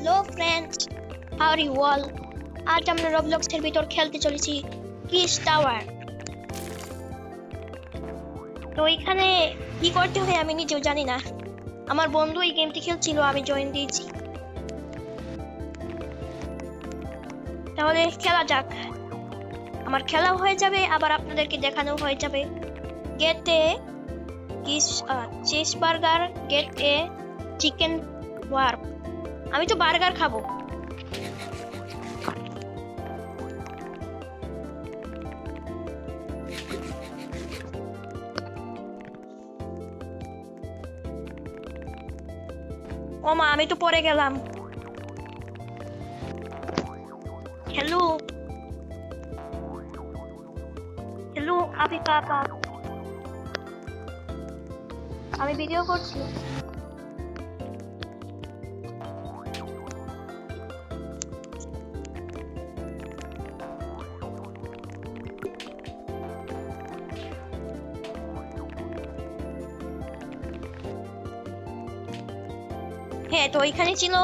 Hello friends, how are you all? আজ আমরা রবলক্সের ভিতর খেলতে চলেছি কিস টাওয়ার। তো এখানে কি করতে হয় আমি নিজেও জানি না। আমার বন্ধু এই গেমটি খেলছিল, আমি জয়েন দিয়েছি। তাহলে খেলা যাক। আমার খেলাও হয়ে যাবে, আবার আপনাদেরকে দেখানো হয়ে যাবে। গেট এ চিজ বার্গার, গেট এ চিকেন ওয়ার্প। আমি তো বার্গার খাবো। ওমা, আমি তো পড়ে গেলাম। হ্যালো হ্যালো আপি কাপা, আমি ভিডিও করছি। হ্যাঁ, তো এখানে ছিল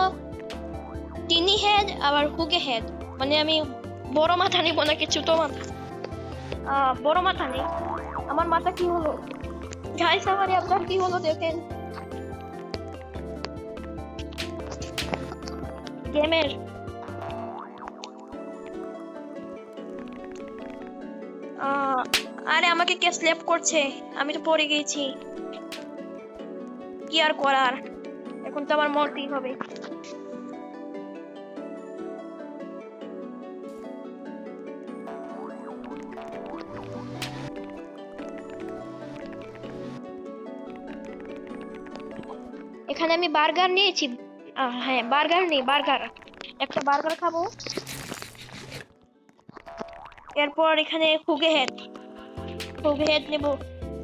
টিনি হেড আবার হুগে হেড। মানে আমি বড় মাথা নিব নাকি ছোট মাথা? বড় মাথা নেই। আমার মাথা কি হলো গাইস? আমার আপনার কি হলো দেখেন। গেমের আরে আমাকে কে স্ল্যাপ করছে? আমি তো পড়ে গেছি, কি আর করার। এখন তো আমার মরতেই হবে। এখানে আমি বার্গার নিয়েছি। হ্যাঁ, বার্গার নেই, বার্গার একটা বার্গার খাবো। এরপর এখানে হুগে হেড নেব।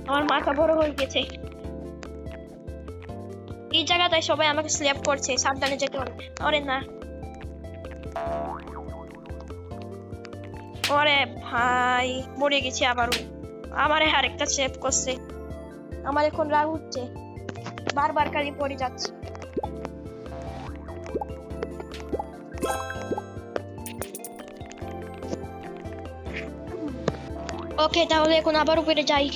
আমার মাথা বড় হয়ে গেছে। এই জায়গাটায় সবাই আমাকে স্ল্যাপ করছে, সাবধানে যেতে হবে। ওরে না, ওরে ভাই, মরে গেছি আবারও। আমারে আরেকটা স্ল্যাপ করছে। আমার এখন রাগ হচ্ছে, বারবার খালি পড়ে যাচ্ছে। ওকে, তাহলে এখন আবার উপরে যাই।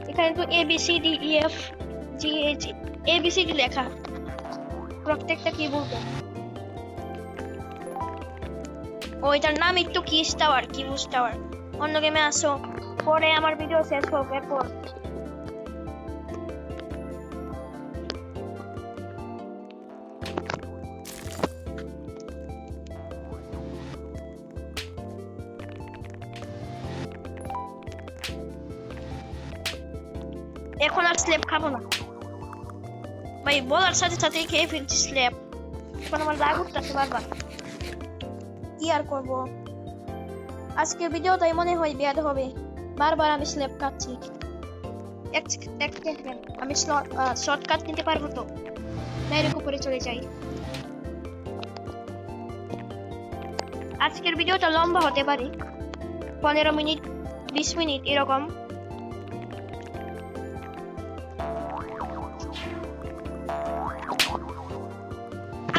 এখানে তো ABCD লেখা, প্রত্যেকটা কি বলবো। ওইটার নাম একটু কিস টাওয়ার, কিবুস টাওয়ার। অন্য গেমে আসো, পরে আমার ভিডিও শেষ হোক। এরপর এখন আর স্ল্যাপ খাবো না ভাই, বলার সাথে সাথে খেয়ে ফেলছি স্ল্যাপ। এখন আমার রাগ উঠতেছে বারবার, কি আর করব। আজকের ভিডিওটাই মনে হয় বেয়াদ হবে, বারবার আমি স্ল্যাপ খাচ্ছি। আমি শর্টকাট নিতে পারবো তো? ডাইরেক্ট উপরে চলে যাই। আজকের ভিডিওটা লম্বা হতে পারে, 15 মিনিট 20 মিনিট এরকম।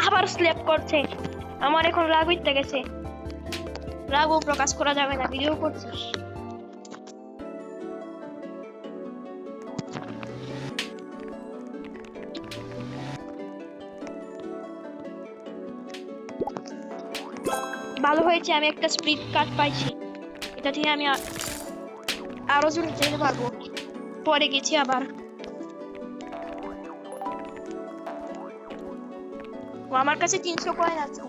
আবার স্ল্যাপ করছে। আমার এখন রাগ উঠতে গেছে। রাগও প্রকাশ করা যাবে না, ভিডিও করছি। ভালো হয়েছে, আমি একটা স্পিড কাট পাইছি। এটা দিয়ে আমি আরো জোরে যেতে পারবো। পরে গেছি আবার। আমার কাছে 300 কয়েন আছে।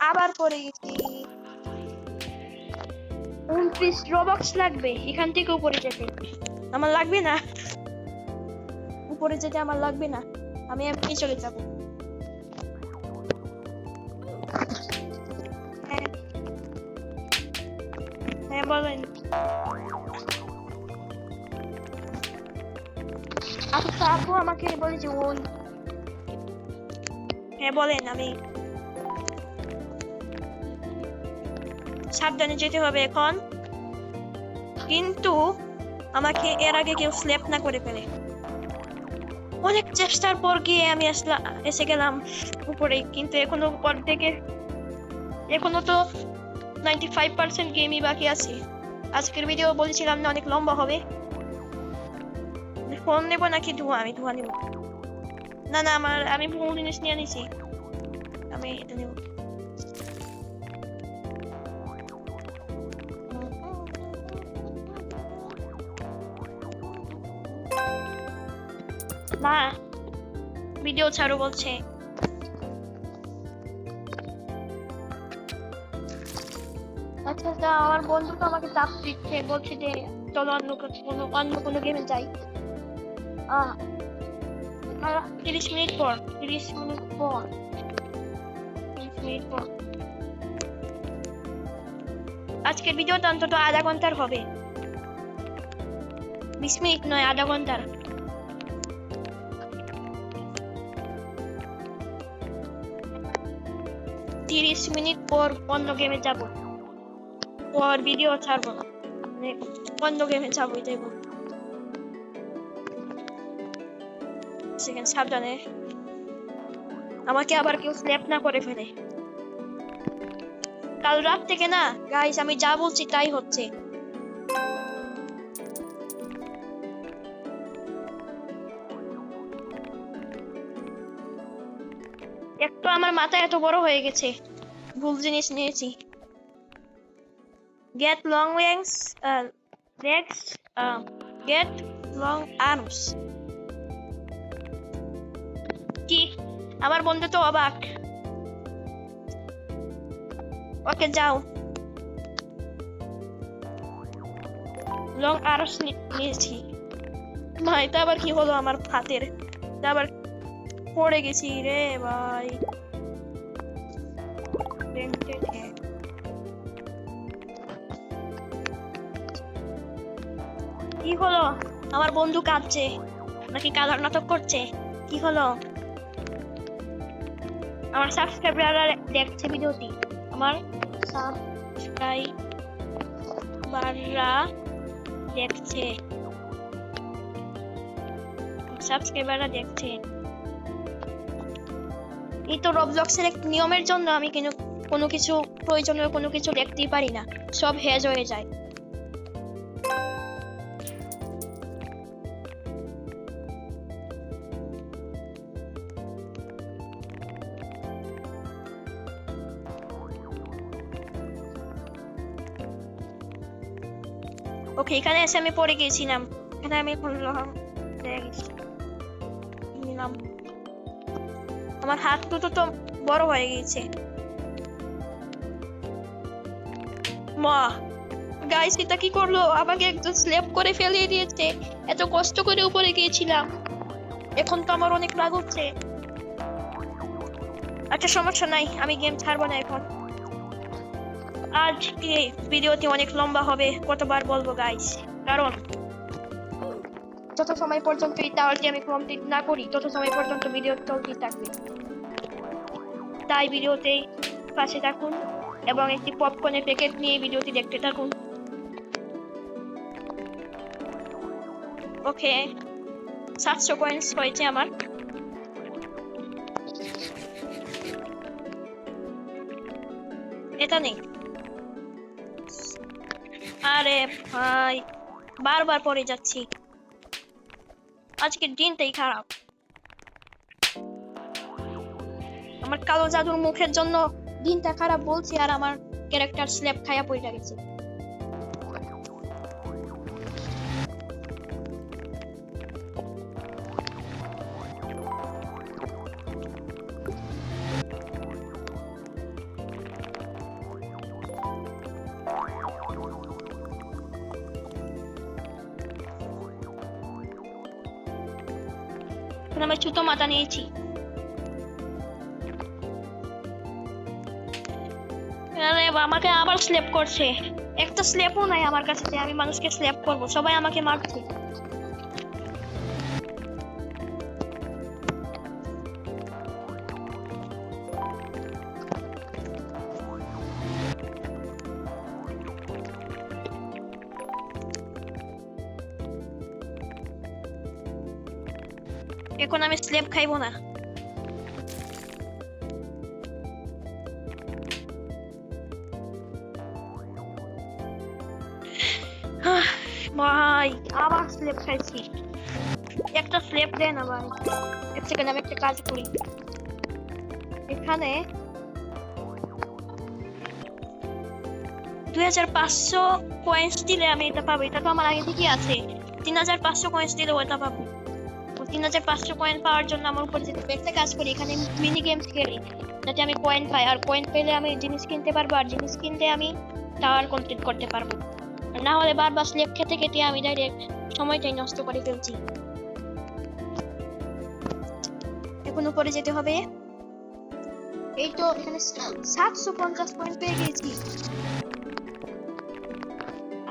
আবার পরে গেছি। 29 রবক্স লাগবে এখান থেকে উপরে যেতে। আমার লাগবে না, উপরে যেতে আমার লাগবে না, আমি এমনি চলে যাব। হ্যাঁ বলেন। আচ্ছা, আপু আমাকে বলেছে ওই। হ্যাঁ বলেন। আমি সাবধানে যেতে হবে এখন। কিন্তু আমাকে এর আগে কেউ স্ল্যাপ না করে ফেলে। অনেক চেষ্টার পর গিয়ে আমি এসে গেলাম উপরে, কিন্তু এখনো তো 95% গেমই বাকি আছে। আজকের ভিডিও বলেছিলাম না অনেক লম্বা হবে। ফোন নেবো নাকি ধোঁয়া? আমি ধোঁয়া নেবো। না না, আমি ভুল জিনিস নিয়ে নিছি, আমি এটা নেব। না, ভিডিও ছাড়ো বলছে। আচ্ছা আচ্ছা, আমার বন্ধু তো আমাকে চাপ দিচ্ছে, বলছে যে চলো অন্য কোনো গেমে যাই। 30 মিনিট পর 30 মিনিট পর 30 মিনিট পর আজকের ভিডিওটা অন্তত আধা ঘন্টার হবে, 20 মিনিট নয়, আধা ঘন্টার। তিরিশ মিনিট পর অন্য গেমে যাব, পর ভিডিও ছাড়বো না, মানে অন্য গেমে যাবো, এটাই বল। সেখানে সাবধানে, আমাকে আবার কেউ স্ন্যাপ না করে ফেলে। কাল রাত থেকে না গাইস, আমি যা বলছি তাই হচ্ছে। একটু আমার মাথা এত বড় হয়ে গেছে, ভুল জিনিস নিয়েছি। Get long legs, get long arms। কি, আমার বন্ধু তো অবাক। ওকে যাও, লং আর্মস নিয়েছি। মা, এটা আবার কি হলো আমার হাতের? এটা আবার পড়ে গেছি রে ভাই। কি হলো? আমার বন্ধু কাঁদছে নাকি কাদার নাটক করছে? কি হলো? আমার সাবস্ক্রাইবাররা দেখছে ভিডিওটি, আমার সাবস্ক্রাইবাররা দেখছে, এই তো রবলক্সের এক নিয়মের জন্য আমি কোনো কিছু প্রয়োজনীয় কোনো কিছু দেখতেই পারি না, সব হেজ হয়ে যায়। ওকে, এখানে এসে আমি পড়ে গিয়েছিলাম, এখানে আমি নিলাম। আমার হাত দুটো তো বড় হয়ে গিয়েছে। মা, গাইস এটা কি করলো? আমাকে একদম স্ল্যাপ করে ফেলিয়ে দিয়েছে। এত কষ্ট করে উপরে গিয়েছিলাম, এখন তো আমার অনেক রাগ হচ্ছে। আচ্ছা সমস্যা নাই, আমি গেম ছাড়বো না এখন। আজকে ভিডিওটি অনেক লম্বা হবে, কতবার বলবো গাইস, কারণ যত সময় পর্যন্ত এই টাওয়ারটি আমি কমপ্লিট না করি তত সময় পর্যন্ত ভিডিও চলতেই থাকবে। তাই ভিডিওতে পাশে থাকুন এবং একটি পপকর্নের প্যাকেট নিয়ে ভিডিওটি দেখতে থাকুন। ওকে, 700 কয়েন্স হয়েছে আমার। এটা নেই। আরে ভাই, বারবার পড়ে যাচ্ছি, আজকের দিনটাই খারাপ। আমার কালো জাদুর মুখের জন্য দিনটা খারাপ বলছি, আর আমার ক্যারেক্টার স্ল্যাপ খায়া পড়ে গেছে। আমি ছোট মাথা নিয়েছি। আমাকে আবার স্ল্যাপ করছে, একটা স্ল্যাপও নাই আমার কাছে যে আমি মানুষকে স্ল্যাপ করবো, সবাই আমাকে মারছে। এখন আমি স্লেব খাইবো না। ভাই আবার স্লেব খাইছি। একটা স্লেব দেন না ভাই। এক সেকেন্ড, আমি একটা কাজ করি। এখানে 2500 কয়েন্স দিলে আমি এটা পাবো। এটা তো আমার আগে থেকেই আছে। 3500 কয়েন্স দিলে ওটা পাবো। 3500 কয়েন পাওয়ার জন্য আমার উপর যেতে একটা কাজ করি, এখানে মিনি গেমস খেলি যাতে আমি কয়েন পাই। আর কয়েন পেলে আমি জিনিস কিনতে পারবো, আর জিনিস কিনতে আমি টাওয়ার কমপ্লিট করতে পারবো। না হলে বারবার স্লেব খেতে খেতে আমি ডাইরেক্ট সময়টাই নষ্ট করে ফেলছি। এখন উপরে যেতে হবে। এই তো এখানে 750 পয়েন্ট পেয়ে গেছি।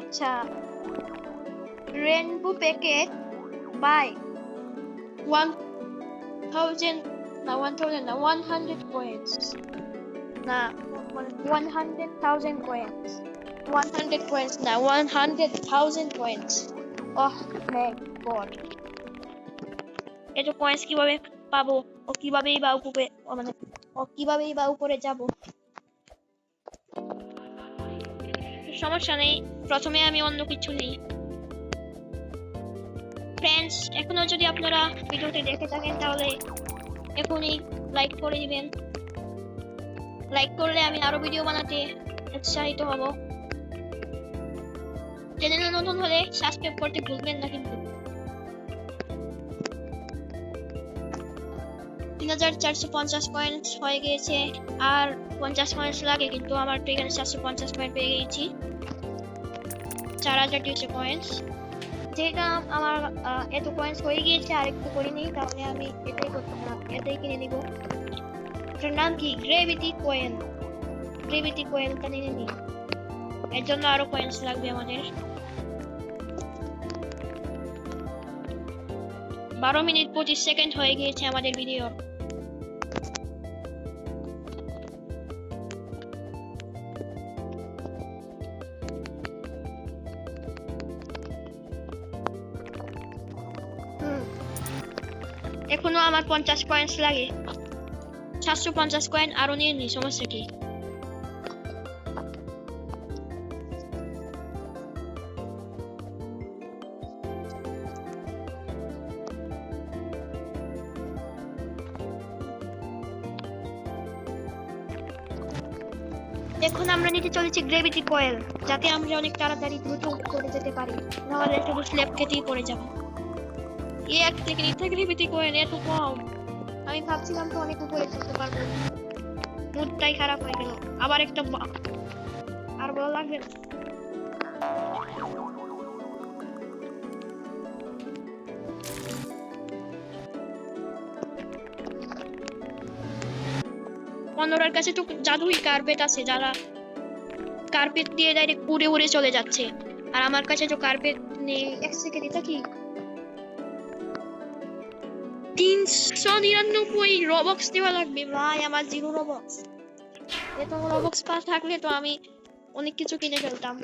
আচ্ছা, রেনবো প্যাকেট বাই 1000 না 1000 না 100 coins না 100,000 coins 100 coins না 100,000 coins। ওহ মাই গড, এত coins কিভাবে পাবো? ও কিভাবেই বা উপরে কিভাবেই বা উপরে যাব? সমস্যা নেই, প্রথমে আমি অন্য কিছু নেই। ফ্রেন্ডস, এখনো যদি আপনারা ভিডিওটি দেখে থাকেন তাহলে এখনই লাইক করে দিবেন। লাইক করলে আমি আরো ভিডিও বানাতে উৎসাহিত হব। চ্যানেলে নতুন হলে সাবস্ক্রাইব করতে ভুলবেন না কিন্তু। 3450 কয়েন্স হয়ে গিয়েছে, আর 50 কয়েন্স লাগে, কিন্তু আমার তো এখানে 750 কয়েন পেয়ে গেছি। 4200 কয়েন্স। যেটা আমার এত কয়েন্স হয়ে গিয়েছে, আর একটু করে নিই, তাহলে আমি এটাই করতে না, এটাই কিনে নিব। এটার নাম কি? Gravity coin. গ্রেভিটি কয়েনটা নিয়ে নিই। এর জন্য আরো কয়েন্স লাগবে আমাদের। 12 মিনিট 25 সেকেন্ড হয়ে গিয়েছে আমাদের ভিডিও। এখনো আমার 50 কয়েন্স লাগে। 750 কয়েন আরো নিয়ে নি, সমস্যা কি? এখন আমরা নিতে চলেছি গ্রেভিটি কয়েল, যাতে আমরা অনেক তাড়াতাড়ি দ্রুত করে যেতে পারি, নাহলে শুধু স্ল্যাব খেতেই পড়ে যাবো। এক থেকে নিতে গ্রেভিটি কয়েল এত কম, আমি ভাবছিলাম তো অনেক উপরে যেতে পারবো। মুডটাই খারাপ হয়ে গেল। আবার একটা আর ভালো লাগবে না। অন্যরার কাছে তো জাদুই কার্পেট আছে, যারা কার্পেট দিয়ে ডাইরেক্ট উড়ে উড়ে চলে যাচ্ছে, আর আমার কাছে তো কার্পেট নেই। এক সেকেন্ড, এটা কি? 399 রবক্স দেওয়া লাগবে ভাই, আমার 0 রবক্স। এত রবক্স পাস থাকলে তো আমি অনেক কিছু কিনে ফেলতাম।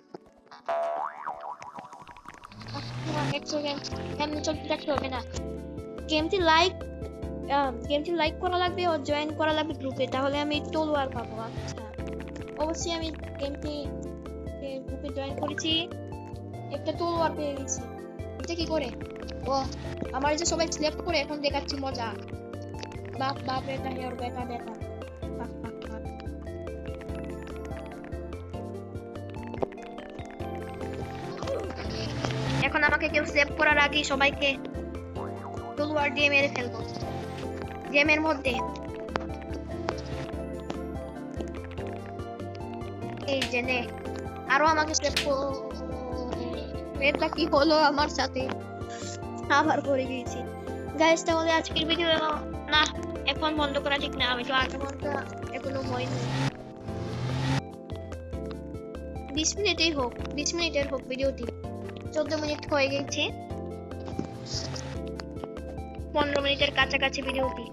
এক সেকেন্ড, এমনি চলতে থাকতে হবে না। গেমটি লাইক করা লাগবে ও জয়েন করা লাগবে গ্রুপে, তাহলে আমি তলোয়ার পাবো। আচ্ছা, অবশ্যই আমি গেমটি গ্রুপে জয়েন করেছি, একটা তলোয়ার পেয়ে গেছি। এটা কি করে? ও আমার যে সবাই সিলেক্ট করে এখন দেখাচ্ছি মজা। বাপ বাপ, এটা হেয়ার বেটা বেটা। এখন আমাকে কেউ সেভ করার আগে সবাইকে তলোয়ার দিয়ে মেরে ফেলবো গেমের মধ্যে। এই জেনে আরো আমাকে সেভ করো। এটা কি হলো আমার সাথে? আবার পড়ে গিয়েছি। গাইস, তাহলে আজকের ভিডিও না এখন বন্ধ করা ঠিক না। আমি তো 8 ঘন্টা এখনো হয়নি। 20 মিনিটেই হোক, 20 মিনিটের হোক ভিডিওটি। 14 মিনিট হয়ে গেছে, 15 মিনিটের কাছাকাছি ভিডিওটি।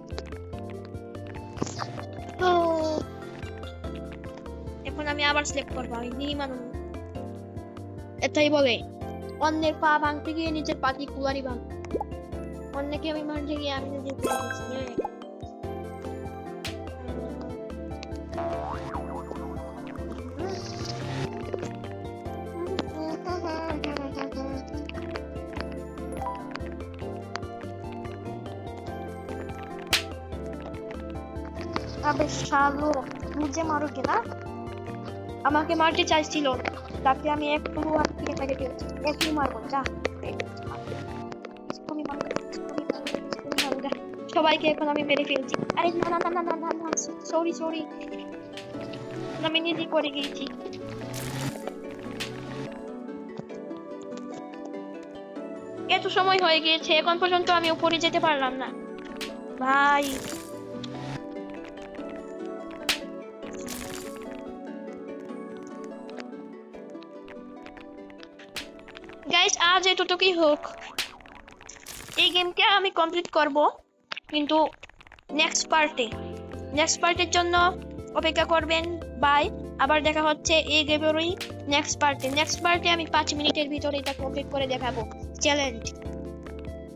তো এখন আমি আবার স্লেপ করবো। আমি নির্মাণ এটাই বলে, অন্যের পা ভাঙতে গিয়ে নিজের পাটি কুলারি ভাঙ। অন্যকে আমি মারতে গিয়ে আমি নিজে পড়ে গেছি। আবে শালো, মুঝে মারোগে না? আমাকে মারতে চাইছিল, তাকে আমি একটু আর কি এটাকে দিয়েছি, একটু মারবো যা। তুমি মারো, তুমি মারো, যা। সবাইকে এখন আমি মেরে ফেলছি। আরে না না না না না না না, সরি সরি, আমি নিজে করে গিয়েছি। এত সময় হয়ে গিয়েছে, এখন পর্যন্ত আমি উপরে যেতে পারলাম না ভাই। গাইস, আজ এতটুকুই হোক, এই গেমটা আমি কমপ্লিট করব, কিন্তু নেক্সট পার্টের জন্য অপেক্ষা করবেন। বাই, আবার দেখা হচ্ছে এই গেমেরই নেক্সট পার্টে আমি 5 মিনিটের ভিতরে এটা কমপ্লিট করে দেখাবো, চ্যালেঞ্জ।